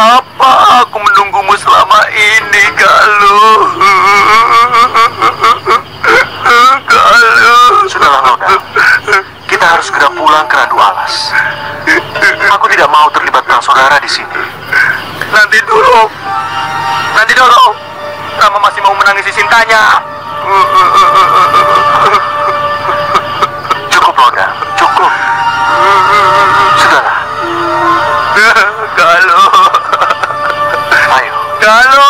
apa aku menunggumu selama ini, Galuh? Galuh. Sudahlah, Nona. Kita harus segera pulang ke Randu Alas. Aku tidak mau terlibat perang saudara di sini. Nanti dulu. Rama masih mau menangisi cintanya. Cukup, Nona. Cukup. Sudahlah. Galuh. Ayo. Galuh.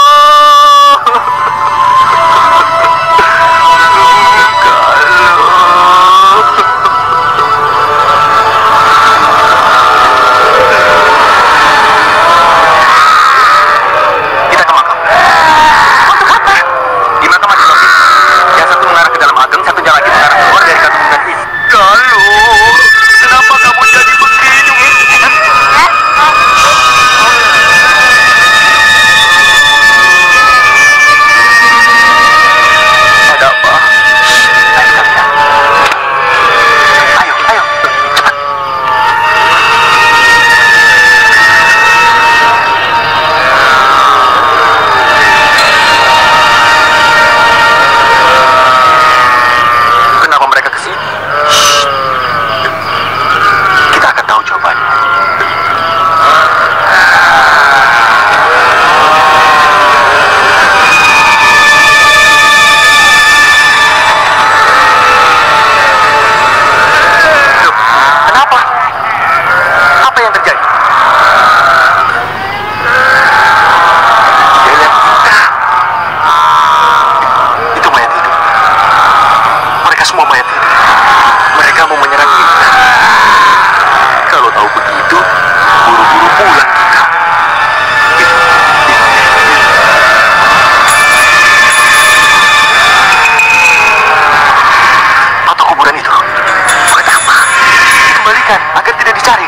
Agar tidak dicari.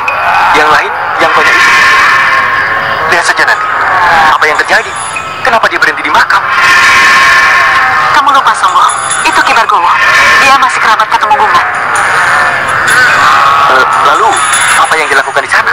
Yang lain, yang banyak itu. Lihat saja nanti. Apa yang terjadi? Kenapa dia berhenti di makam? Kamu lupa, Songo. Itu Ki Bargowo. Dia masih kerabat Katumenggungan. Lalu, apa yang dilakukan di sana?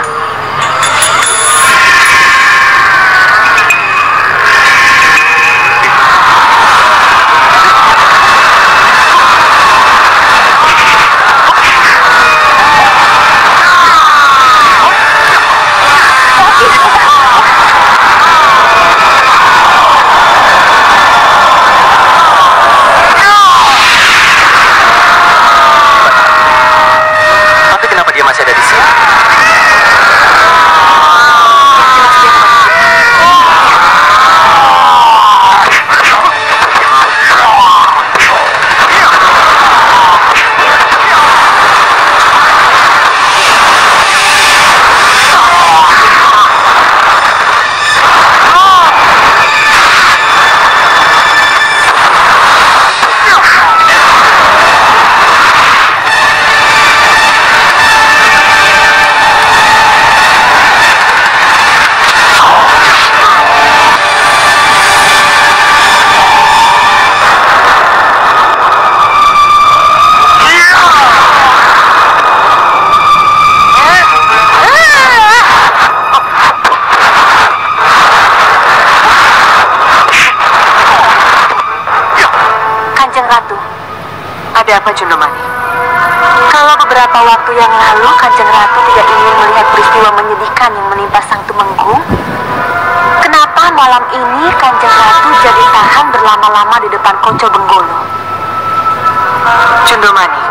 Ada apa, Jundomani? Kalau beberapa waktu yang lalu Kanjeng Ratu tidak ingin melihat peristiwa menyedihkan yang menimpa Sang Tumenggung, kenapa malam ini Kanjeng Ratu jadi tahan berlama-lama di depan Konco Benggolo? Jundomani,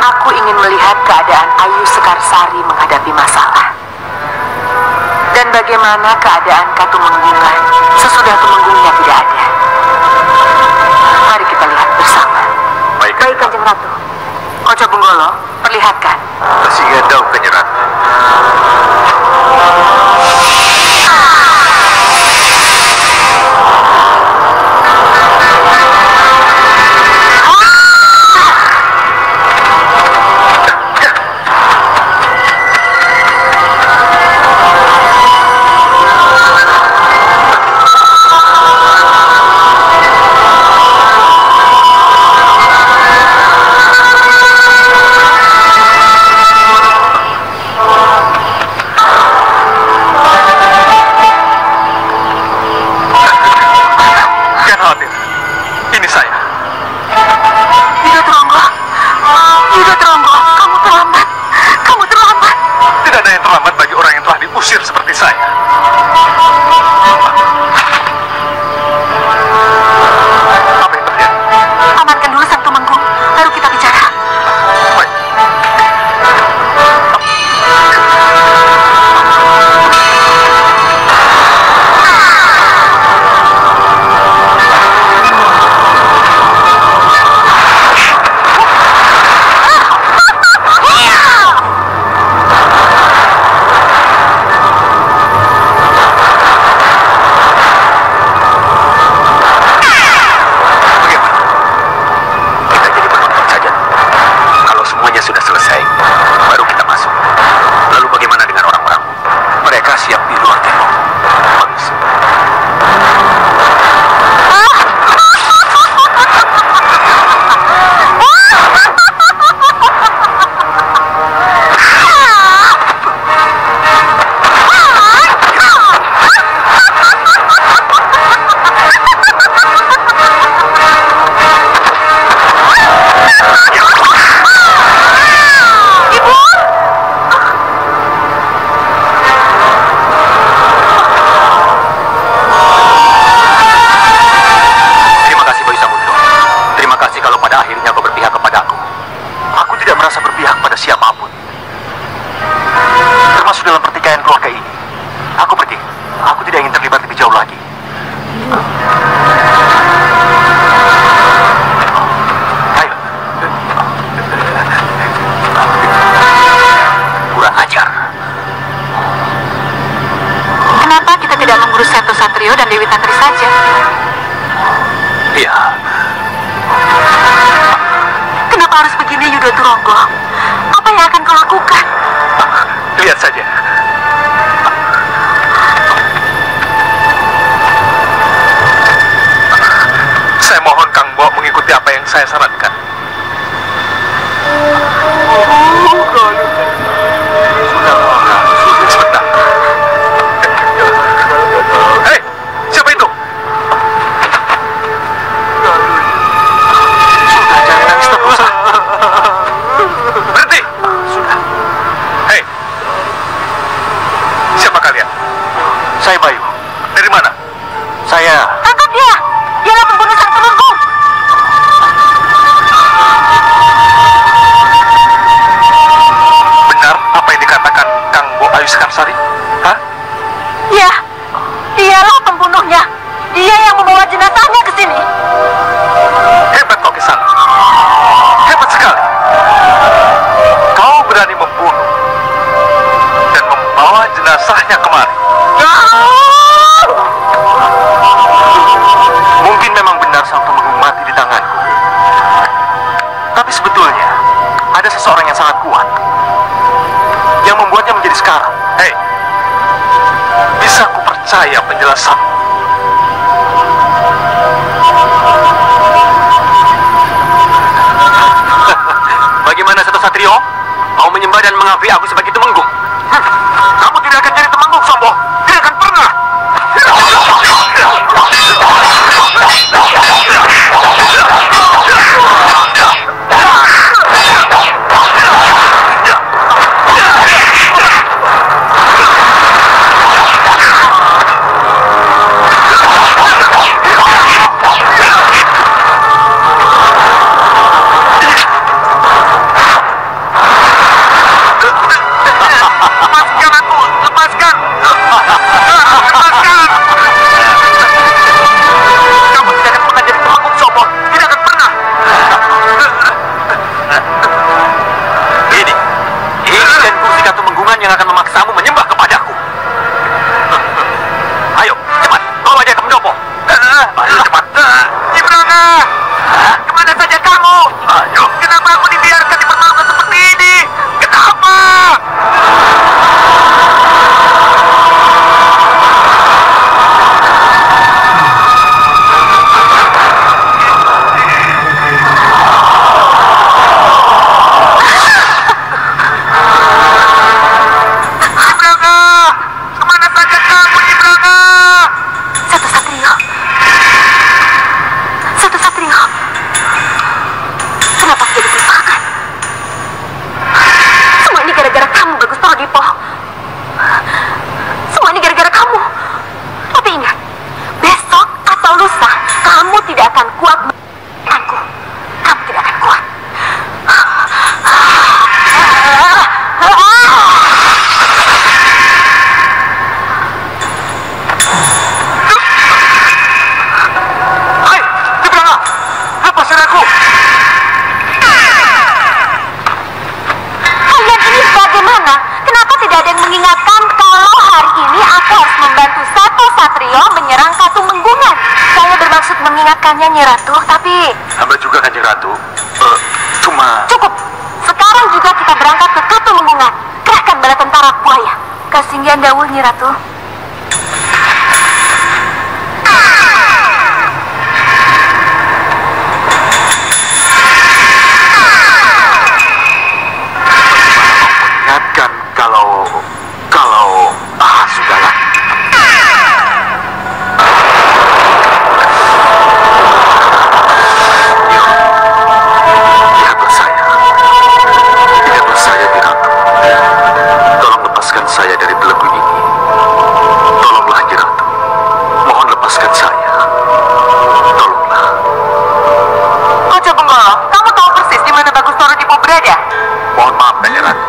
aku ingin melihat keadaan Ayu Sekarsari menghadapi masalah. Dan bagaimana keadaan Katumenggungan sesudah Tumenggungnya tidak ada. Mari kita lihat bersama. Baik, Kanjeng Ratu. Konco Benggolo, perlihatkan. Masih ingin tahu, Kanjeng Ratu. Apa yang terjadi? Amankan dulu Sang Tumenggung, lalu kita bicara. Baik. Sudah selesai, baru kita masuk. Lalu bagaimana dengan orang-orang? Mereka siap di luar tembok. Bagus. Siapapun, termasuk dalam pertikaian keluarga ini. Aku pergi. Aku tidak ingin terlibat lebih jauh lagi. Ayo. Kurang ajar. Kenapa kita tidak mengurus Seto Satrio dan Dewi Tantri saja? Iya. Kenapa harus begini, Yuda Turonggo? Apa yang akan kau lakukan? Lihat saja. Saya mohon Kang Bo mengikuti apa yang saya sarankan. Sebentar. Hei, siapa itu? Sudah, jangan nangis terus. Berhenti. Sudah. Hei, siapa kalian? Saya Bayu. Dari mana? Saya. Tangkap dia! Dialah pembunuh Sang Tumenggung! Benar apa yang dikatakan Kang Bo Ayu Sekarsari? Hah? Ya, dialah pembunuhnya. Dia yang membawa jenazahnya ke sini. Hebat kau Kisana. Hebat sekali. Kau berani membunuh dan membawa jenazahnya kemari. Mungkin memang benar Sang Tumenggung mati di tanganku. Tapi sebetulnya ada seseorang yang sangat kuat yang membuatnya menjadi sekarang. Hei, bisa ku percaya penjelasanmu? Bagaimana Seto Satrio? Mau menyembah dan mengakui aku sebagai Tumenggung? Kamu tidak akan jadi Tumenggung, Sombo. Tidak akan pernah. membutuhkannya, Nyi Ratu, tapi... Hamba juga, Kanjeng Ratu. Cuma... Cukup. Sekarang juga kita berangkat ke Katu Menggungan. Kerahkan bala tentara buaya. Kasinggihan dawuh, Nyi Ratu. Ingatkan kalau sudahlah. Ingatlah saya, Kiratu. Tolong lepaskan saya dari belenggu ini. Tolonglah, Kiratu. Mohon lepaskan saya. Tolonglah. Ojo Benggolo, kamu tahu persis di mana Bagus Toro Dipo berada? Mohon maaf, Kanjeng Ratu.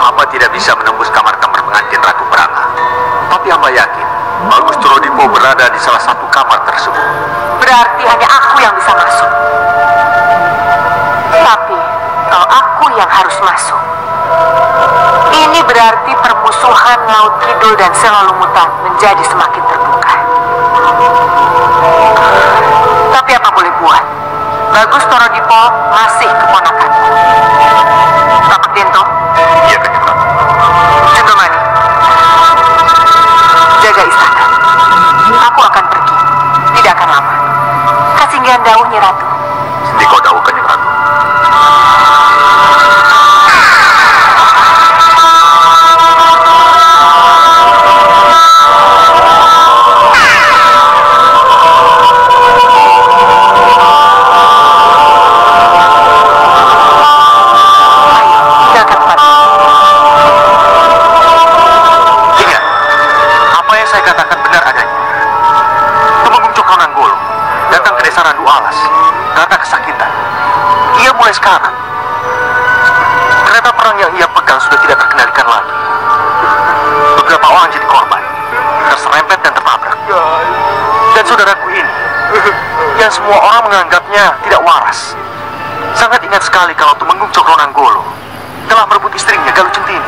Hamba tidak bisa menembus kamar-kamar pengantin Ratu Branga. Tapi hamba yakin Bagus Toro Dipo berada di salah satu kamar tersebut. Berarti hanya aku yang bisa masuk. Tapi kalau aku yang harus masuk, ini berarti permusuhan Laut Kidul dan Selolumutan menjadi semakin terbuka. Tapi apa boleh buat? Bagus Toro Dipo masih keponakanku. Tapak Dento. Iya, Kanjeng Ratu. Jundomani, jaga istana. Aku akan pergi. Tidak akan lama. Kasinggihan dawuh, Nyi Ratu. Dikau dawuh, Kanjeng Ratu. Mulai sekarang, kereta perang yang ia pegang sudah tidak terkendalikan lagi. Beberapa orang jadi korban, terserempet dan tertabrak. Dan saudaraku ini, yang semua orang menganggapnya tidak waras, sangat ingat sekali kalau Tumenggung Cokronanggolo telah merebut istrinya Galuh Centini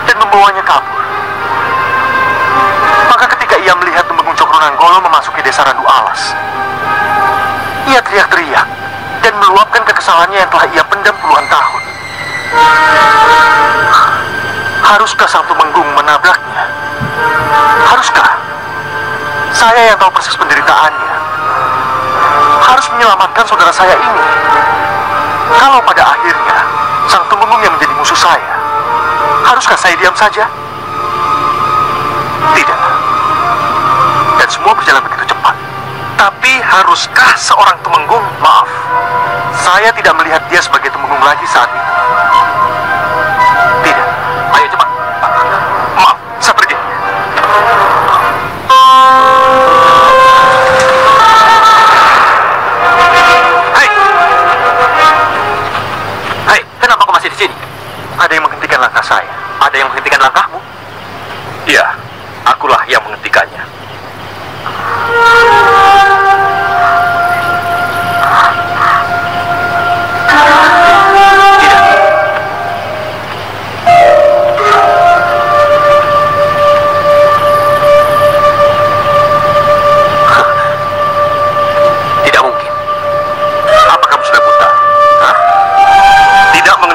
dan membawanya kabur. Maka ketika ia melihat Tumenggung Cokronanggolo memasuki desa Randu Alas, ia teriak-teriak dan meluapkan kekesalannya yang telah ia pendam puluhan tahun. Haruskah Sang Tumenggung menabraknya? Haruskah? Saya yang tahu persis penderitaannya harus menyelamatkan saudara saya ini. Kalau pada akhirnya Sang Tumenggung yang menjadi musuh saya, haruskah saya diam saja? Tidak. Dan semua berjalan begitu cepat. Tapi haruskah seorang Tumenggung, maaf, saya tidak melihat dia sebagai Tumenggung lagi saat itu. Tidak. Ayo cepat. Maaf, saya pergi. Hei, kenapa kau masih di sini? Ada yang menghentikan langkah saya. Ada yang menghentikan langkahmu? Iya, akulah yang menghentikannya.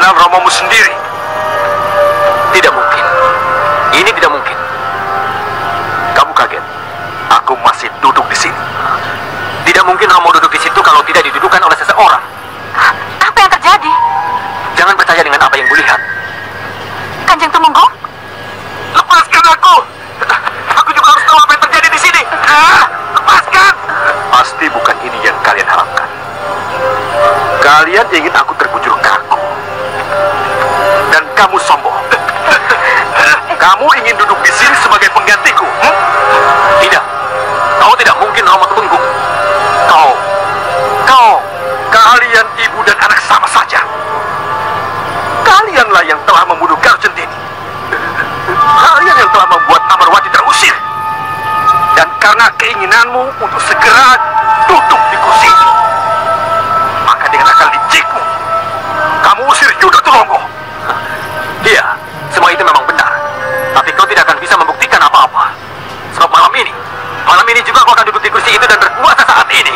Romomu sendiri. Tidak mungkin. Ini tidak mungkin. Kamu kaget. Aku masih duduk di sini. Tidak mungkin Romo duduk di situ kalau tidak didudukan oleh seseorang. Apa yang terjadi? Jangan percaya dengan apa yang kulihat. Kanjeng Tumenggung? Lepaskan aku. Aku juga harus tahu apa yang terjadi di sini. Lepaskan. Pasti bukan ini yang kalian harapkan. Kalian ingin aku terbujur kaku. Dan kamu sombong. Kamu ingin duduk di sini sebagai penggantiku? Tidak. Kau tidak mungkin Romo Tumenggung. Kalian ibu dan anak sama saja. Kalianlah yang telah membunuh Galuh Centini. Kalian yang telah membuat Amarwati terusir. Dan karena keinginanmu untuk segera duduk di kursi ini, maka dengan akal licikmu, kamu usir Yuda Tulonggo. Iya, semua itu memang benar. Tapi kau tidak akan bisa membuktikan apa-apa. Sebab malam ini juga kau akan duduk di kursi itu dan berkuasa saat ini.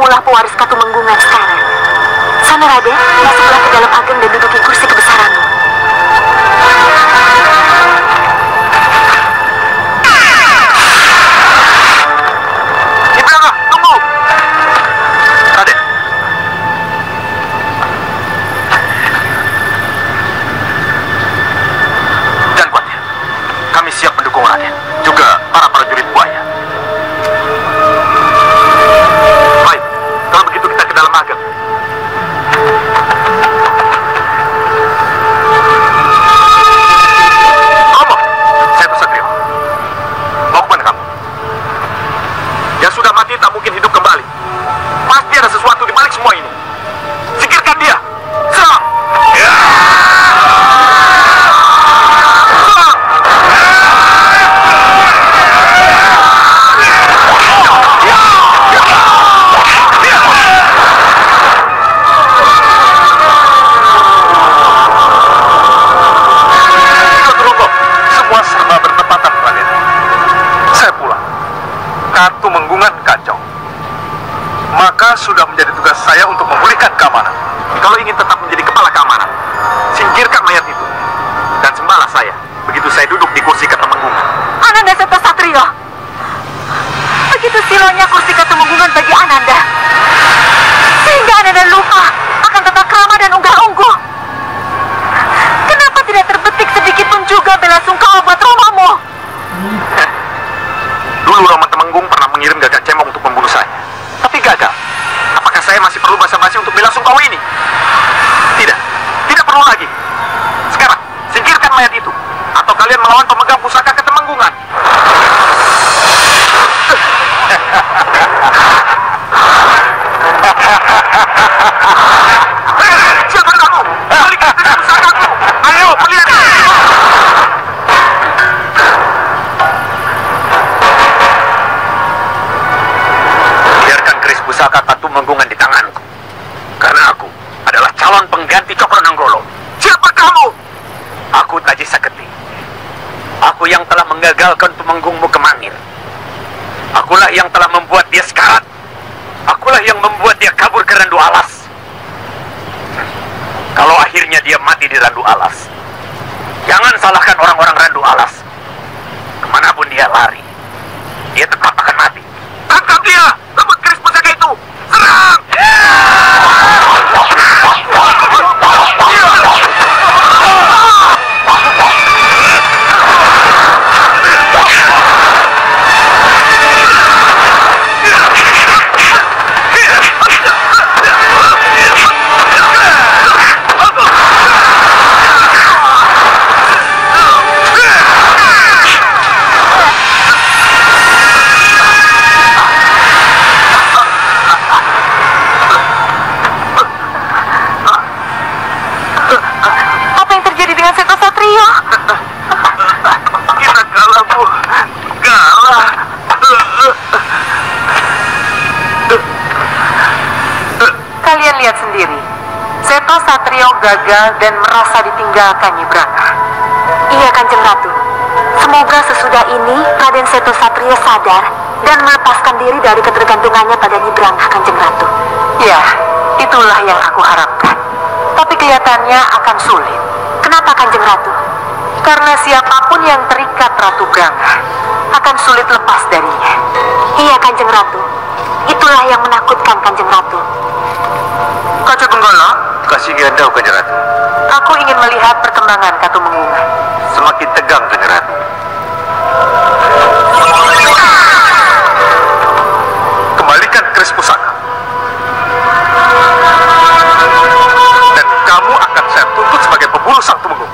kamulah pewaris Katumenggungan sekarang. Sana Raden, masuklah ke dalam ageng dan duduki kursi kebesaranmu. Ibrahim, tunggu! Raden. Jangan khawatir. Kami siap mendukung Raden. Juga para prajurit buaya. Baik, kalau begitu kita ke dalam ageng. Romo, saya Satrio. Mau kemana kamu? Yang sudah mati tak mungkin hidup kembali. Pasti ada sesuatu di balik semua ini. Singkirkan dia. Serang! Serang! Semua serba bertepatan, Raden. Saya pulang. Katumenggungan kacau. Maka sudah menjadi tugas saya untuk memulihkan keamanan. Kalau ingin tetap menjadi kepala keamanan, singkirkan mayat itu. Dan sembahlah saya, begitu saya duduk di kursi Katumenggungan. Ananda Seto Satrio, begitu silonya kursi Katumenggungan bagi Ananda, sehingga Ananda lupa akan tata krama dan unggah-ungguh. Kenapa tidak terbetik sedikit pun juga bela sungkawa buat Romomu? Dulu Romo Temenggung pernah mengirim Gagak Cemong untuk membunuh saya. Tapi gagal. Apakah saya masih perlu basa-basi untuk bela sungkawa ini? Tidak. Tidak perlu lagi. Sekarang, singkirkan mayat itu. Atau kalian melawan pemegang pusaka Ketemenggungan. Siapa kamu? Balikan pusakaku. Ayo, melihat. Biarkan keris pusaka Katumenggungan di tanganku. Karena aku adalah calon pengganti Cokronenggolo. Siapa kamu? Aku Taji Saketi. Aku yang telah menggagalkan Tumenggungmu ke Mangir. Akulah yang telah membuat dia sekarat. Akulah yang membuat dia kabur ke Randu Alas. Kalau akhirnya dia mati di Randu Alas, jangan salahkan orang-orang Randu Alas. Kemanapun dia lari, dia tetap akan mati. Tangkap dia! Rebut keris pusaka itu! Serang! Apa yang terjadi dengan Seto Satrio? Kita kalah, Bu. Kalah. Kalian lihat sendiri, Seto Satrio gagal dan merasa ditinggalkan Nyi Brangah. Iya, Kanjeng Ratu. Semoga sesudah ini Raden Seto Satrio sadar dan melepaskan diri dari ketergantungannya pada Nyi Brangah, Kanjeng Ratu. Ya, itulah yang aku harapkan. Tapi kelihatannya akan sulit. Kenapa, Kanjeng Ratu? Karena siapapun yang terikat Ratu Brangah akan sulit lepas darinya. Iya, Kanjeng Ratu. Itulah yang menakutkan, Kanjeng Ratu. Kacabenggala, kasih gandau, Kanjeng Ratu. Aku ingin melihat perkembangan Katumenggungan. Semakin tegang, Kanjeng Ratu. Kembalikan keris pusaka. Dan kamu akan saya tuntut sebagai pembunuh Sang Tumenggung.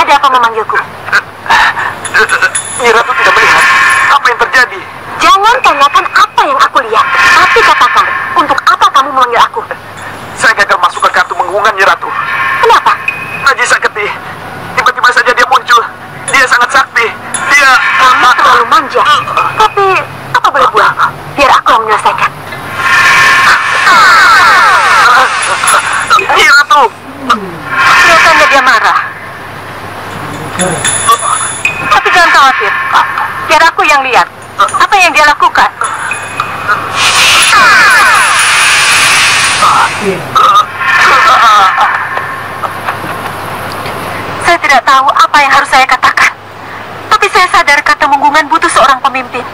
Ada apa memanggilku? Nyi Ratu tidak melihat apa yang terjadi. Jangan tanyakan apa yang aku lihat, tapi katakan, untuk apa kamu memanggil aku? Saya gagal masuk ke kartu menggungan, Nyi Ratu. Kenapa? Haji Saketi, tiba-tiba saja dia muncul. Dia sangat sakti. Dia... Kamu terlalu manja. Tapi, apa boleh buat? Biar aku yang menyelesaikan. Nyi Ratu! Kelihatannya dia marah. Tapi jangan khawatir. Biar aku yang lihat. Apa yang dia lakukan? Saya tidak tahu apa yang harus saya katakan. Tapi saya sadar kata menggungan butuh seorang pemimpin.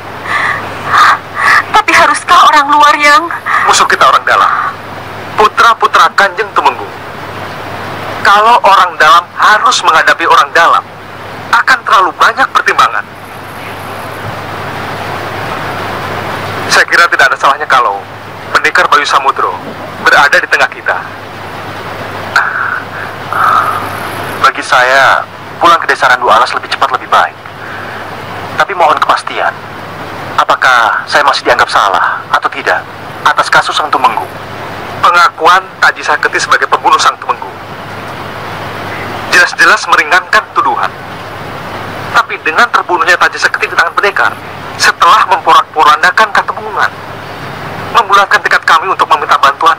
Tapi haruskah orang luar yang... Musuh kita orang dalam. Putra-putra Kanjeng Tumenggung. Kalau orang dalam harus menghadapi orang dalam, akan terlalu banyak pertimbangan. Saya kira tidak ada salahnya kalau Pendekar Bayu Samudro berada di tengah kita. Bagi saya, pulang ke desa Randu Alas lebih cepat lebih baik. Tapi mohon kepastian, apakah saya masih dianggap salah atau tidak atas kasus Sang Tumenggung? Pengakuan Taji Saketi sebagai pembunuh Sang Tumenggung jelas-jelas meringankan tuduhan. Tapi dengan terbunuhnya Taji Saketi di tangan pendekar, setelah memporak-porandakan Katemunggungan, membulatkan tekad kami untuk meminta bantuan.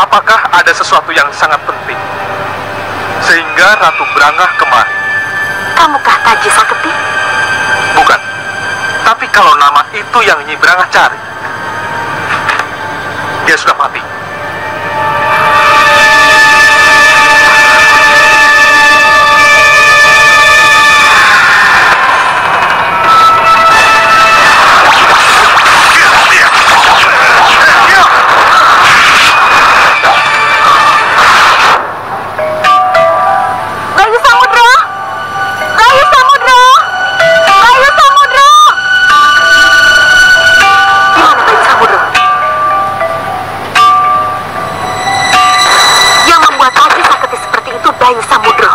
Apakah ada sesuatu yang sangat penting sehingga Ratu Brangah kemari? Kamukah Taji Saketi? Bukan. Tapi kalau nama itu yang Nyi Brangah cari, dia sudah mati. Bayu Samudro,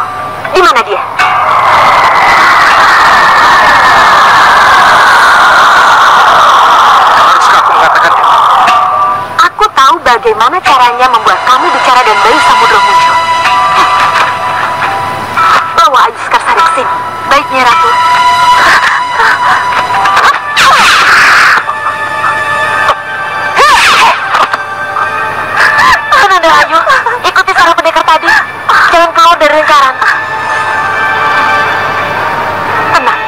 di mana dia? Haruskah aku mengatakannya? Aku tahu bagaimana caranya membuat kamu bicara dan Bayu Samudro muncul. Bawa Ayu Sekarsari ke sini. Baiknya, Ratu. Ananda Ayu, ikuti suara pendekar tadi. Jangan keluar dari lingkaran. Tenang,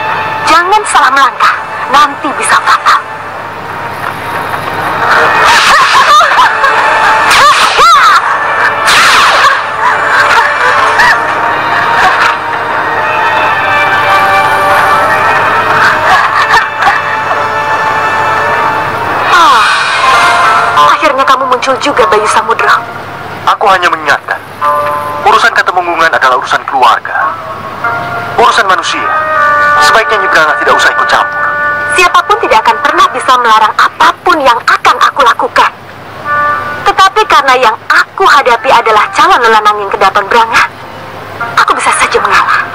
jangan salah melangkah. Nanti bisa fatal. Akhirnya kamu muncul juga, Bayu Samudro. Aku hanya mengingatkan, urusan Katemunggungan adalah urusan keluarga. Urusan manusia, sebaiknya Nyi Brangah tidak usah ikut campur. Siapapun tidak akan pernah bisa melarang apapun yang akan aku lakukan. Tetapi karena yang aku hadapi adalah calon lelanang yang kedaton Brangah, aku bisa saja mengalah.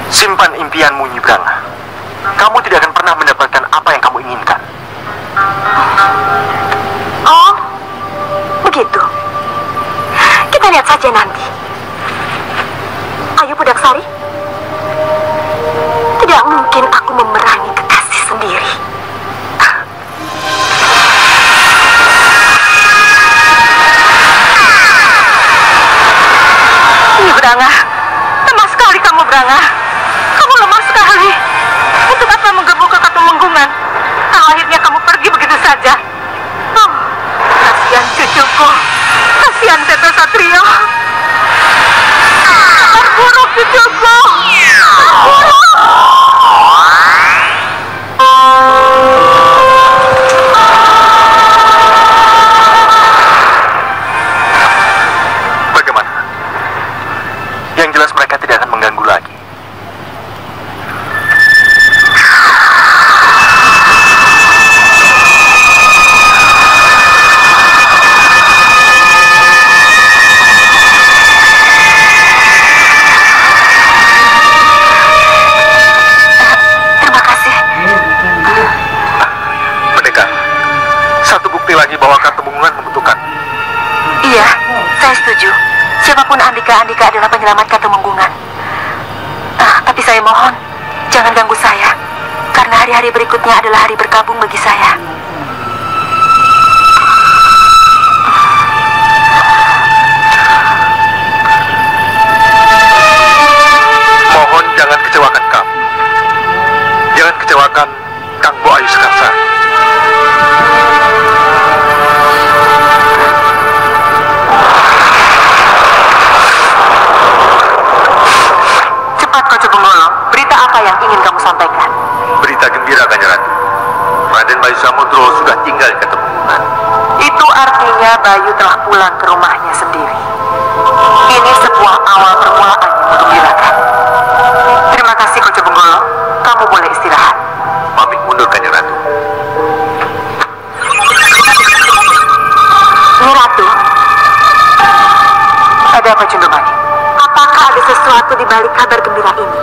Simpan impianmu, Nyi Brangah. Kamu tidak akan pernah mendapatkan apa yang kamu inginkan. Ayo, berburu cucuku. Bagaimana? Yang jelas mereka tidak akan mengganggu lagi. Lagi bahwa Katubungan membutuhkan. Iya, saya setuju. Siapapun Andika adalah penyelamat Katubungan. Tapi saya mohon, jangan ganggu saya. Karena hari-hari berikutnya adalah hari berkabung bagi saya. Mohon jangan kecewakan kami. Jangan kecewakan Kang Bo Ayu Sekarsari. Berita apa yang ingin kamu sampaikan? Berita gembira, Kanjeng Ratu. Raden Bayu Samudro sudah tinggal di Katubungan. Itu artinya Bayu telah pulang ke rumahnya sendiri. Ini sebuah awal permulaan yang menggembirakan. Terima kasih, Koco Benggolo. Kamu boleh istirahat. Pamit mundur, Kanjeng Ratu. Nyi Ratu, ada apa, Cundemani? Apakah ada sesuatu di balik kabar gembira ini?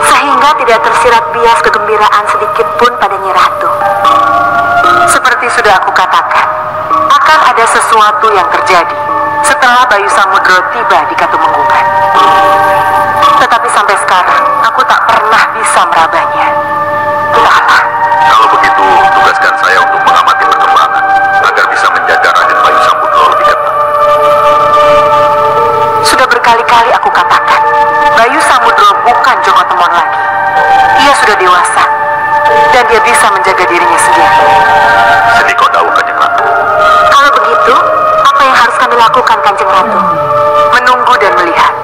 Sehingga tidak tersirat bias kegembiraan sedikit pun pada Nyi Ratu. Seperti sudah aku katakan, akan ada sesuatu yang terjadi setelah Bayu Samudro tiba di Katubungan. Tetapi sampai sekarang, aku tak pernah bisa merabanya. Entahlah. Kalau begitu, tugaskan saya untuk mengamati perkembangan agar bisa menjaga Raden Bayu Samudro lebih ketat. Sudah berkali-kali aku katakan, Bayu Samudro bukan Joko Temon lagi. Ia sudah dewasa, dan dia bisa menjaga dirinya sendiri. Sediko Dawu, Kanjeng Ratu. Kalau begitu, apa yang harus kami lakukan, Kanjeng Ratu? Menunggu dan melihat.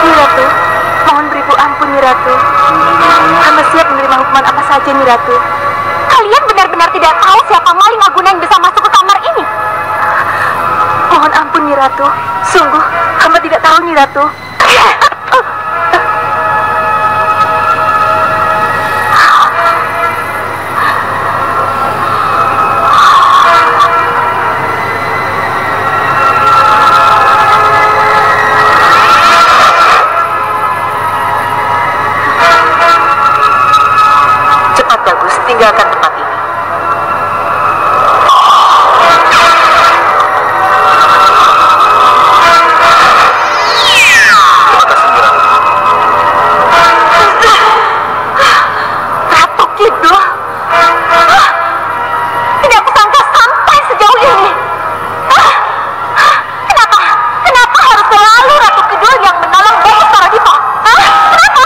Nyi Ratu, mohon beribu ampun, Nyi Ratu. Hamba siap menerima hukuman apa saja, Nyi Ratu. Kalian benar-benar tidak tahu siapa maling Aguna yang bisa masuk ke kamar ini. Mohon ampun, Nyi Ratu. Sungguh, hamba tidak tahu, Nyi Ratu. Cepat, Bagus, tinggalkan tempat ini. Ratu Kidul. Tidak kusangka sampai sejauh ini. Kenapa harus selalu Ratu Kidul yang menolong Bowo Saradipa? Kenapa?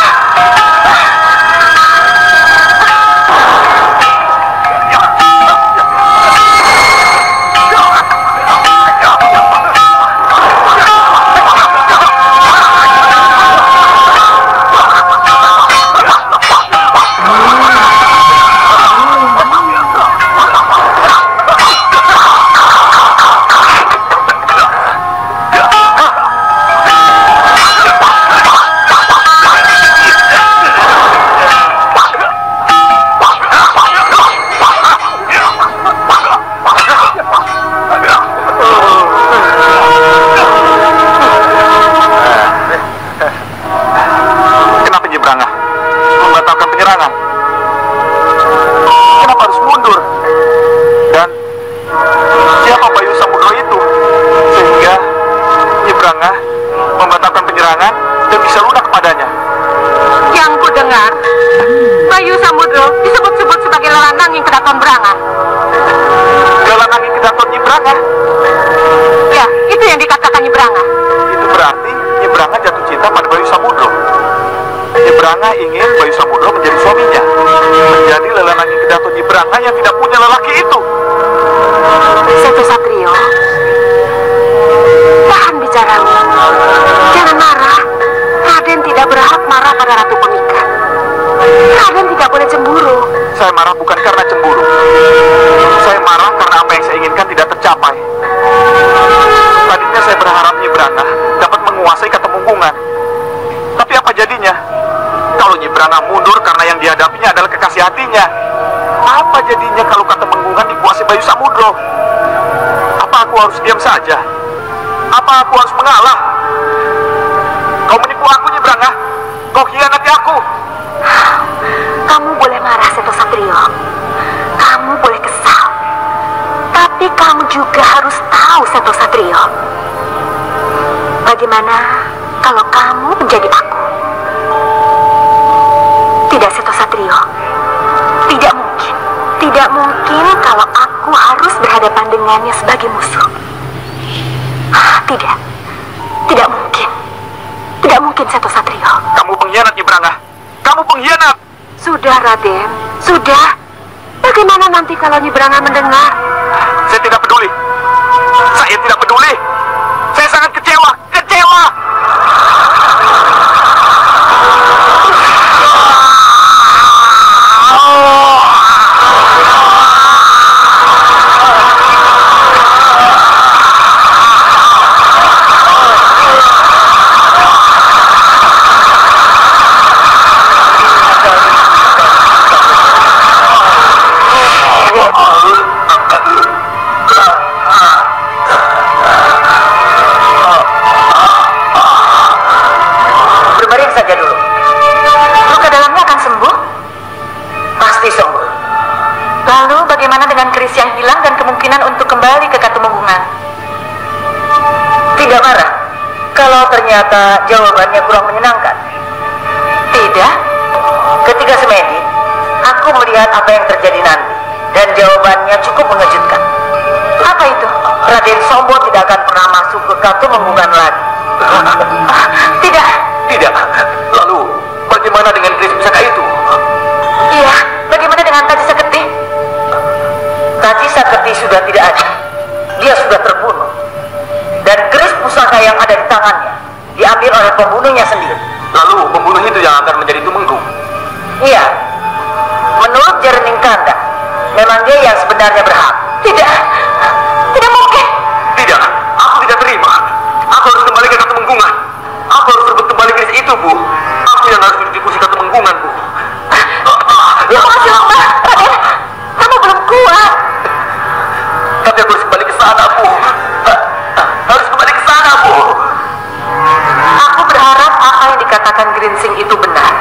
Kenapa Nyebranga membatalkan penyerangan? Kenapa harus mundur? Dan siapa Bayu Samudro itu? Sehingga Nyebranga membatalkan penyerangan dan bisa lunak kepadanya. Yang ku dengar, Bayu Samudro disebut-sebut sebagai lelananging kedaton Branga. Lelananging kedaton Nyebranga? Ya, itu yang dikatakan Nyebranga. Itu berarti Nyebranga jatuh cinta pada Bayu Samudro. Nyibranga ingin Bayu Samudro menjadi suaminya, menjadi lelanangi Kedaton Nyibranga yang tidak punya lelaki itu. Seto Satrio, tahan bicaramu. Jangan marah. Raden tidak berhak marah pada Ratu Pengikat. Raden tidak boleh cemburu. Saya marah bukan karena cemburu. Saya marah karena apa yang saya inginkan tidak tercapai. Tadinya saya berharap Nyibranga dapat menguasai Katemunggungan. Tapi apa jadinya? Kalau Nyibranga mundur karena yang dihadapinya adalah kekasih hatinya. Apa jadinya kalau Katemunggungan dikuasai Bayu Samudro? Apa aku harus diam saja? Apa aku harus mengalah? Kau menipu aku, Nyibranga. Kau khianati aku. Kamu boleh marah, Seto Satrio. Kamu boleh kesal. Tapi kamu juga harus tahu, Seto Satrio. Bagaimana kalau kamu menjadi aku? Tidak, Seto Satrio. Tidak mungkin. Tidak mungkin kalau aku harus berhadapan dengannya sebagai musuh. Tidak. Tidak mungkin. Tidak mungkin, Seto Satrio. Kamu pengkhianat, Nyibranga. Kamu pengkhianat. Sudah, Raden. Sudah. Bagaimana nanti kalau Nyibranga mendengar? Saya tidak peduli. Saya tidak peduli. Saya sangat kecewa. Kecewa. keris yang hilang dan kemungkinan untuk kembali ke Katemunggungan. Tidak marah kalau ternyata jawabannya kurang menyenangkan? Tidak. Ketika semedi, aku melihat apa yang terjadi nanti, dan jawabannya cukup mengejutkan. Apa itu? Raden Sombo tidak akan pernah masuk ke Katemunggungan lagi. Tidak. Tidak. Lalu bagaimana dengan keris pusaka itu? Iya, bagaimana dengan Taji Saketi? Taji Saketi sudah tidak ada. Dia sudah terbunuh. Dan keris pusaka yang ada di tangannya diambil oleh pembunuhnya sendiri. Lalu pembunuh itu yang akan menjadi tumenggung? Iya. Menurut Jerning Kanda, memang dia yang sebenarnya berhak. Tidak. Tidak mungkin. Tidak. Aku tidak terima. Aku harus kembali ke Katemunggungan. Aku harus rebut kembali keris itu, Bu. Aku yang harus duduk di kursi Katemunggungan, Bu. Masya Allah, Raden. Kamu belum kuat. Tapi aku harus kembali ke sana, Bu. Harus kembali ke sana, Bu. Aku berharap apa yang dikatakan Grinsing itu benar.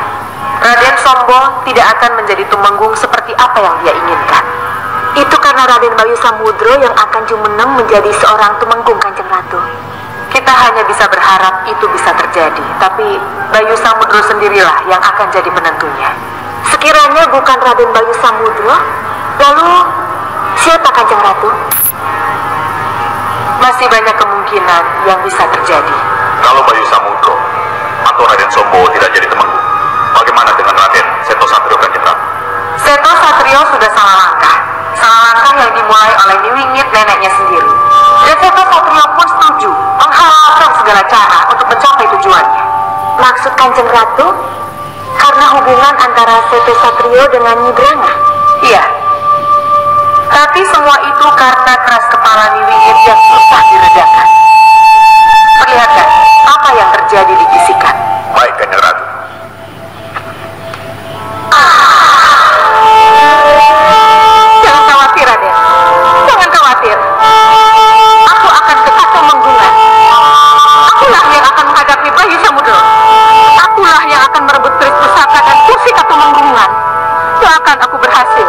Raden Sombo tidak akan menjadi tumenggung seperti apa yang dia inginkan. Itu karena Raden Bayu Samudro yang akan jumeneng menjadi seorang tumenggung, Kanjeng Ratu. Kita hanya bisa berharap itu bisa terjadi, tapi Bayu Samudro sendirilah yang akan jadi penentunya. Sekiranya bukan Raden Bayu Samudro, lalu siapa, Kanjeng Ratu? Masih banyak kemungkinan yang bisa terjadi. Kalau Bayu Samudro atau Raden Sombo tidak jadi temenggung, bagaimana dengan Raden Seto Satrio, Kanjeng Ratu? Seto Satrio sudah salah langkah. Salah langkah yang dimulai oleh Niwingit neneknya sendiri. Dan Seto Satrio pun setuju menghalalkan segala cara untuk mencapai tujuannya. Maksud Kanjeng Ratu, karena hubungan antara Seto Satrio dengan Nyi Branga? Iya. Tapi semua itu karena keras kepala Niwingit yang susah diredakan. Perlihatkan apa yang terjadi di bisikan. Baik, Kanjeng Ratu. Jangan khawatir, Raden. Jangan khawatir. Aku akan ke Katemunggungan. Akulah yang akan menghadapi Bayu Samudro. Akulah yang akan merebut keris pusaka dan kursi Katemunggungan. Doakan aku berhasil.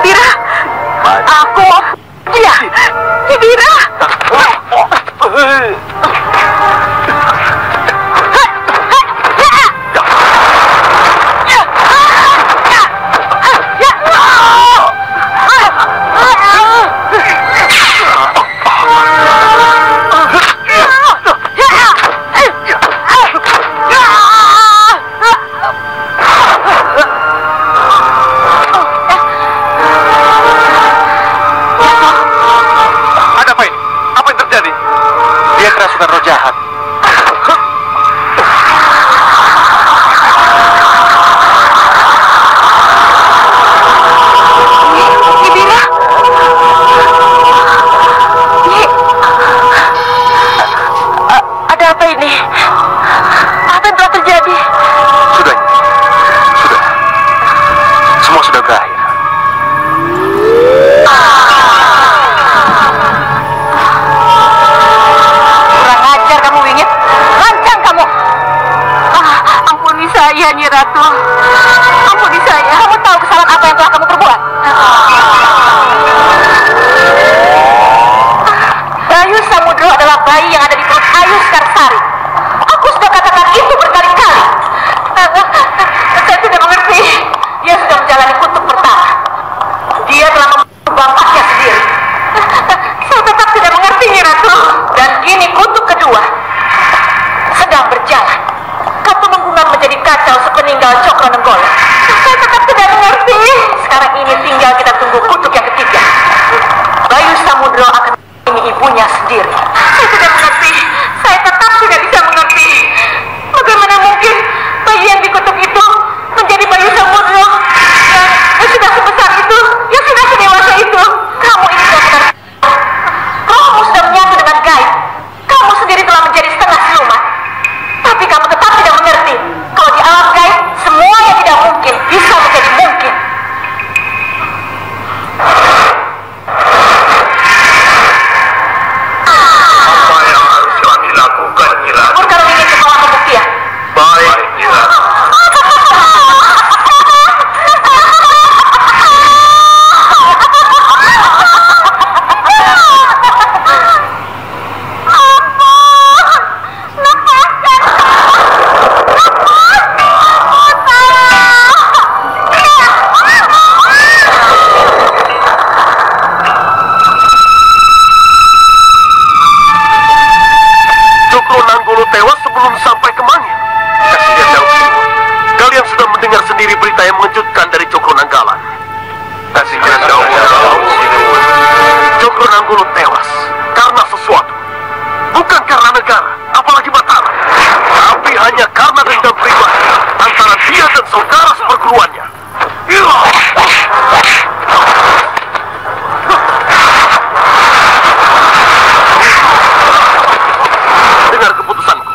Kibira, aku mau dia. Kibira. Kerasukan roh jahat. Kibira. Ada apa ini? Apa yang telah terjadi? Sudah. Semua sudah berakhir. Saya, Nyi Ratu. Ampuni saya. Kamu tahu kesalahan apa yang telah kamu perbuat? Bayu Samudro adalah bayi yang ada di perut Ayu Sekarsari. Aku sudah katakan itu berkali-kali. Saya tidak mengerti. Dia sudah menjalani kutub pertama. Dia telah membunuh bapaknya sendiri. Saya tetap tidak mengerti, Nyi Ratu. Dan kini kutub kedua sedang berjalan. Menjadi kacau sepeninggal Cokronenggala. Saya tetap tidak mengerti. Sekarang ini tinggal kita tunggu kutub yang ketiga. Bayu Samudro akan mengunjungi ibunya sendiri. Saya tidak mengerti. Saya tetap tidak bisa mengerti. Bagaimana mungkin bayi yang di kutub itu menjadi Bayu Samudro yang sudah sebesar itu, yang sudah sedewasa itu? Kamu ini benar-benar. Rohmu sudah menyatu dengan gaib. Kamu sendiri telah menjadi setengah siluman. Tapi kamu tetap tidak mengerti. Kalau di alam gaib, semua yang tidak mungkin bisa menjadi mungkin. Apa yang harus kami lakukan, Nyi Ratu? Kalau ingin sekolah pembuktian. Baik, Nyi Ratu. Cokronanggala tewas sebelum sampai ke Mangir. Kasihan Daud Sinuwun. Kalian sudah mendengar sendiri berita yang mengejutkan dari Cokronanggala. Kasihan Daud Sinuwun. Cokronanggala tewas karena sesuatu. Bukan karena negara, apalagi Mataram. Tapi hanya karena dendam pribadi antara dia dan saudara seperguruannya. Dengar keputusanku.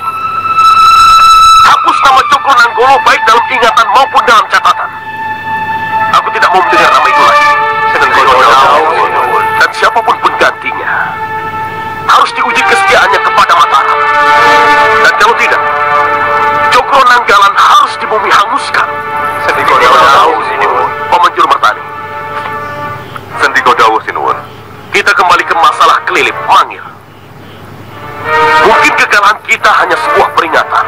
Hapus nama Cokronanggala baik dalam ingatan maupun dalam catatan. Aku tidak mau mendengar nama itu lagi. Dan siapapun penggantinya harus diuji kesetiaannya kepada Mataram. Dan kalau tidak, Cokronanggalan harus dibumi hanguskan. Paman Jurmartani. Sendikodawu Sinuwun. Kita kembali ke masalah kelilip Mangir. Mungkin kekalahan kita hanya sebuah peringatan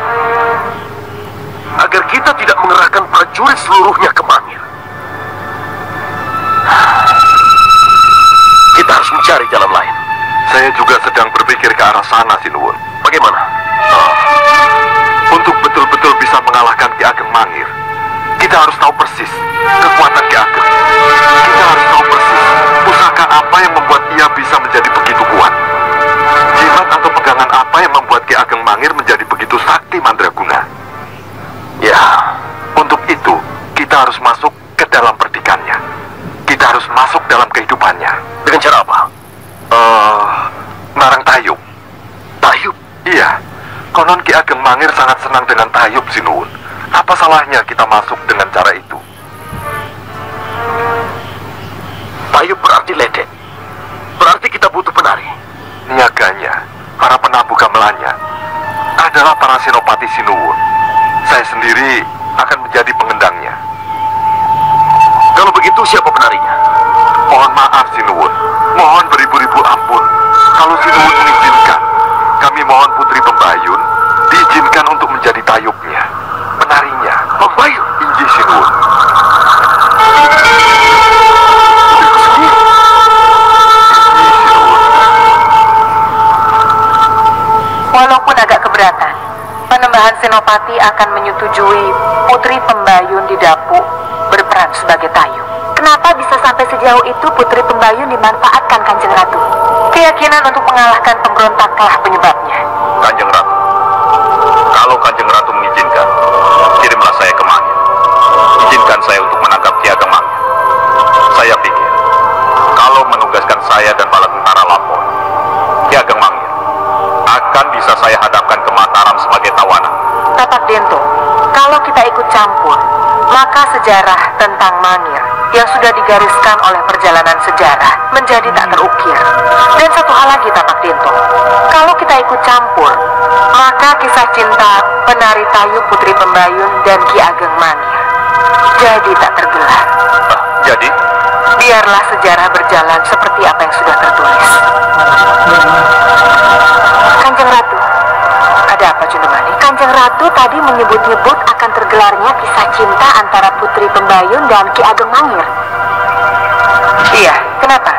agar kita tidak mengerahkan prajurit seluruhnya ke Mangir. Kita harus mencari jalan lain. Saya juga sedang berpikir ke arah sana, Sinuwun. Bagaimana? Untuk betul-betul bisa mengalahkan Ki Ageng Mangir, kita harus tahu persis kekuatan Ki Ageng. Kita harus tahu persis pusaka apa yang membuat ia bisa menjadi begitu kuat. Jimat atau pegangan apa yang membuat Ki Ageng Mangir menjadi begitu sakti mandraguna. Ya, untuk itu kita harus masuk ke dalam perdikannya. Kita harus masuk dalam kehidupannya. Dengan cara apa? Narang Tayub. Tayub? Iya. Konon Ki Ageng Mangir sangat senang dengan Tayub, Sinuwun. Apa salahnya kita masuk dengan cara itu? Tayub berarti ledek. Berarti kita butuh penari. Niaganya, para penabuh gamelannya adalah para senopati Sinuwun. Saya sendiri akan menjadi pengendangnya. Kalau begitu siapa penarinya? Senopati akan menyetujui Putri Pembayun di Dapu berperan sebagai Tayu. Kenapa bisa sampai sejauh itu Putri Pembayun dimanfaatkan Kanjeng Ratu? Keyakinan untuk mengalahkan pemberontaklah penyebabnya. Kanjeng Ratu, kalau Kanjeng Ratu mengizinkan, kirimlah saya ke Mangir. Izinkan saya untuk menangkap Ki Ageng Mangir. Saya pikir, kalau menugaskan saya dan bala tentara lapor, Ki Ageng Mangir akan bisa saya hadapkan ke Mataram sebagai tawanan. Tapak Dento, kalau kita ikut campur, maka sejarah tentang Mangir yang sudah digariskan oleh perjalanan sejarah menjadi tak terukir. Dan satu hal lagi, Tapak Dento, kalau kita ikut campur, maka kisah cinta penari Tayu Putri Pembayun dan Ki Ageng Mangir jadi tak tergelar. Jadi? Biarlah sejarah berjalan seperti apa yang sudah tertulis. Kanjeng Ratu, ada apa Cundemani? Kanjeng Ratu tadi menyebut-nyebut akan tergelarnya kisah cinta antara Putri Pembayun dan Ki Ageng Mangir. Iya, kenapa?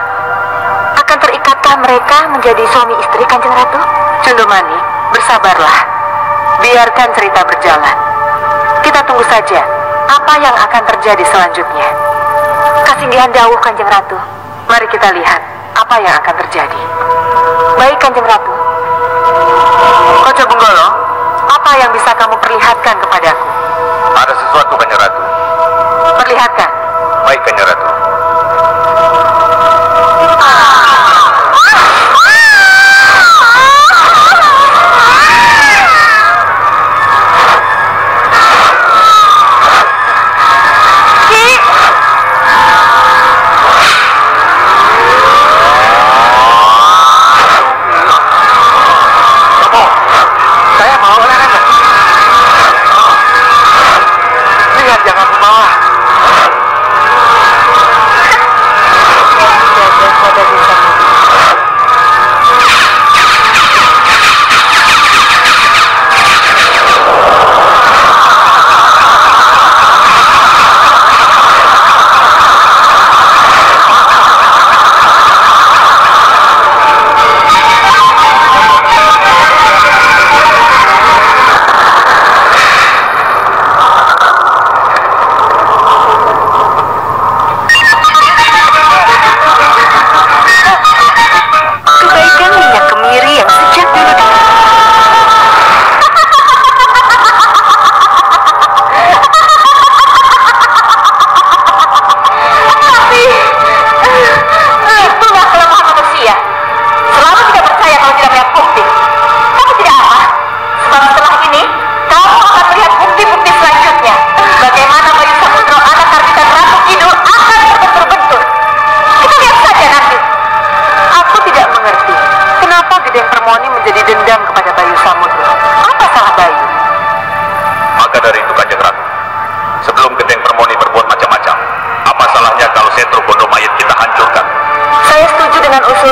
Akan terikatkah mereka menjadi suami istri, Kanjeng Ratu? Cundemani, bersabarlah. Biarkan cerita berjalan. Kita tunggu saja apa yang akan terjadi selanjutnya. Kasinggihan dawuh, Kanjeng Ratu. Mari kita lihat apa yang akan terjadi. Baik, Kanjeng Ratu. Koco Bunggolo, apa yang bisa kamu perlihatkan kepadaku? Ada sesuatu, Kanjeng Ratu. Perlihatkan. Baik, Kanjeng Ratu.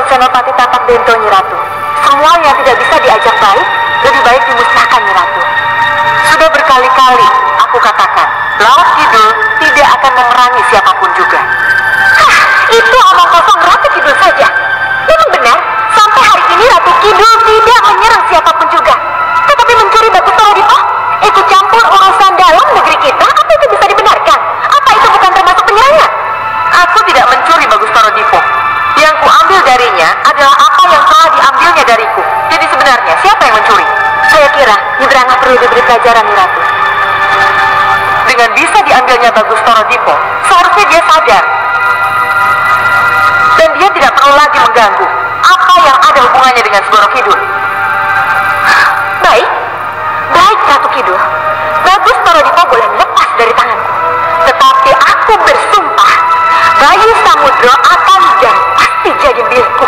Senopati Tapak Dento, Nyi Ratu. Semua yang tidak bisa diajak baik, lebih baik dimusnahkan, Nyi Ratu. Sudah berkali-kali aku katakan, Laut Kidul tidak akan memerangi siapapun juga. Hah, itu omong kosong Ratu Kidul saja. Memang benar, sampai hari ini Ratu Kidul tidak menyerang siapapun juga. Tetapi mencuri batu Torodipo, ikut campur urusan dalam negeri kita, apa itu bisa dibenarkan? Apa itu bukan termasuk penyerangan? Aku tidak mencuri Bagus Torodipo. Yang kuambil darinya adalah apa yang telah diambilnya dariku. Jadi sebenarnya siapa yang mencuri? Saya kira Nyebrangah perlu diberi pelajaran, Nyi Ratu. Dengan bisa diambilnya Bagus Torodipo, seharusnya dia sadar. Dan dia tidak perlu lagi mengganggu apa yang ada hubungannya dengan Segoro Kidul. Baik, baik Ratu Kidul. Bagus Torodipo boleh lepas dari tanganku. Tetapi aku bersumpah, Bayu Samudro akan dan pasti jadi milikku.